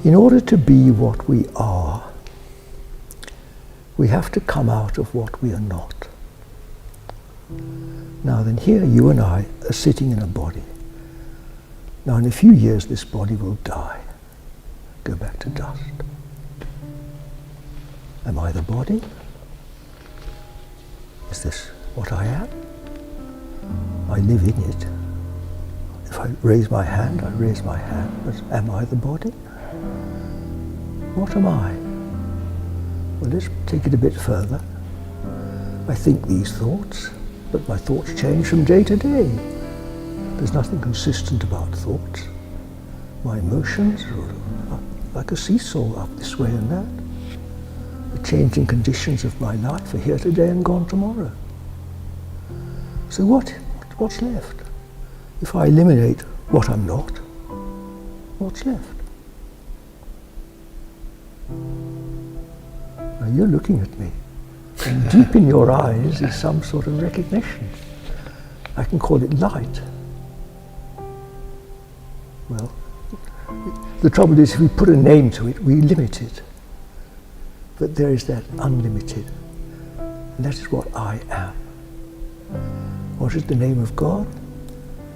In order to be what we are, we have to come out of what we are not. Now then, here you and I are sitting in a body. Now in a few years this body will die, go back to dust. Am I the body? Is this what I am? I live in it. If I raise my hand, I raise my hand. But am I the body? What am I? Well, let's take it a bit further. I think these thoughts, but my thoughts change from day to day. There's nothing consistent about thoughts. My emotions are like a seesaw, up this way and that. The changing conditions of my life are here today and gone tomorrow. So what's left? If I eliminate what I'm not, what's left? Now you're looking at me, and deep in your eyes is some sort of recognition. I can call it light. Well, the trouble is if we put a name to it, we limit it. But there is that unlimited, and that is what I am. What is the name of God?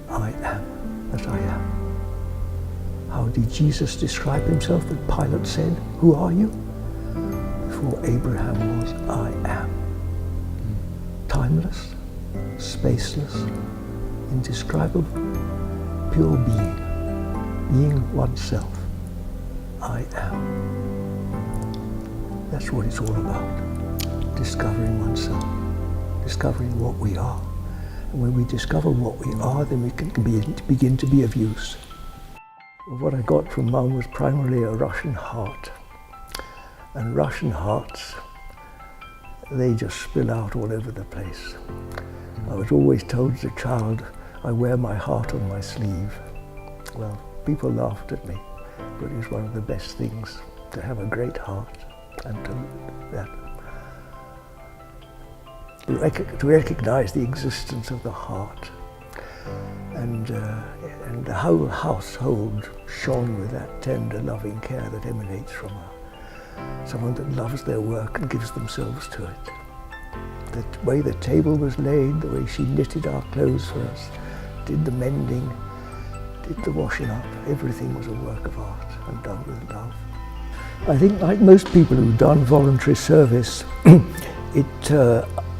I am that I am. How did Jesus describe himself when Pilate said, "Who are you?" Before Abraham was, I am. Timeless, spaceless, indescribable, pure being oneself. I am. That's what it's all about, discovering oneself, discovering what we are. And when we discover what we are, then we can begin to be of use. What I got from Mum was primarily a Russian heart. And Russian hearts, they just spill out all over the place. I was always told as a child, I wear my heart on my sleeve. Well, people laughed at me, but it was one of the best things to have a great heart and to recognize the existence of the heart. And the whole household shone with that tender, loving care that emanates from someone that loves their work and gives themselves to it. The way the table was laid, the way she knitted our clothes for us, did the mending, did the washing up, everything was a work of art and done with love. I think like most people who've done voluntary service,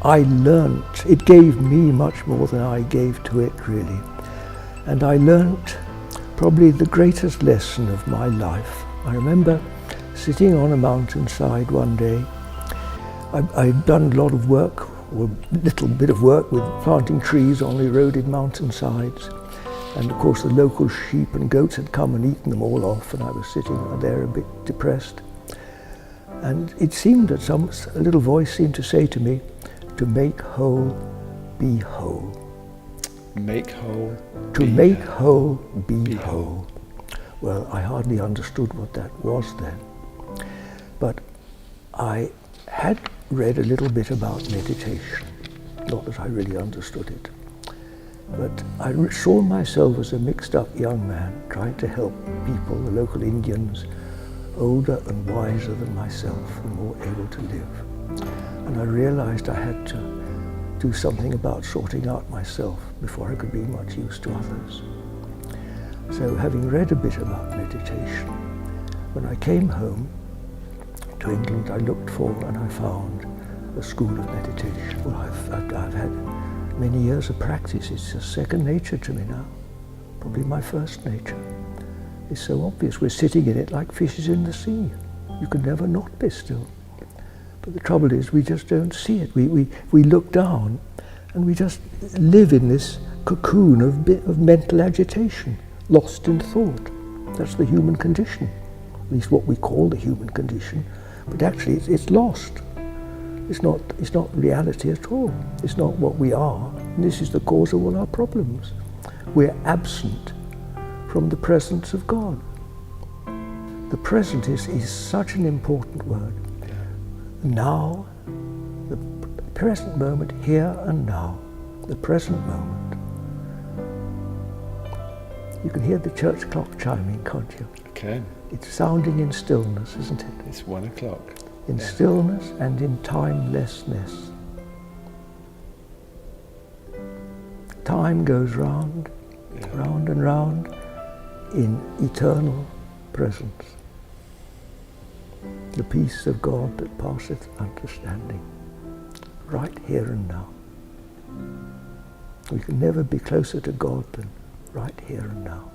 I learnt, it gave me much more than I gave to it really. And I learnt probably the greatest lesson of my life. I remember sitting on a mountainside one day. I'd done a lot of work, or a little bit of work with planting trees on eroded mountainsides. And of course the local sheep and goats had come and eaten them all off, and I was sitting there a bit depressed. And it seemed that a little voice seemed to say to me, to make whole, be whole. Make whole, to make whole, be whole. Well, I hardly understood what that was then. But I had read a little bit about meditation. Not that I really understood it. But I saw myself as a mixed up young man trying to help people, the local Indians, older and wiser than myself and more able to live. And I realized I had to do something about sorting out myself before I could be much use to others. So having read a bit about meditation, when I came home to England, I looked for and I found a school of meditation. Well, I've had many years of practice. It's a second nature to me now, probably my first nature. It's so obvious. We're sitting in it like fishes in the sea. You can never not be still. But the trouble is we just don't see it. We look down and we just live in this cocoon of mental agitation, lost in thought. That's the human condition, at least what we call the human condition. But actually it's lost. It's not reality at all. It's not what we are. And this is the cause of all our problems. We're absent from the presence of God. The present is such an important word. Now, the present moment, here and now, the present moment. You can hear the church clock chiming, can't you? I Okay. It's sounding in stillness, isn't it? It's 1 o'clock. In Yeah. stillness and in timelessness. Time goes round, Yeah. round and round in eternal presence. The peace of God that passeth understanding, right here and now. We can never be closer to God than right here and now.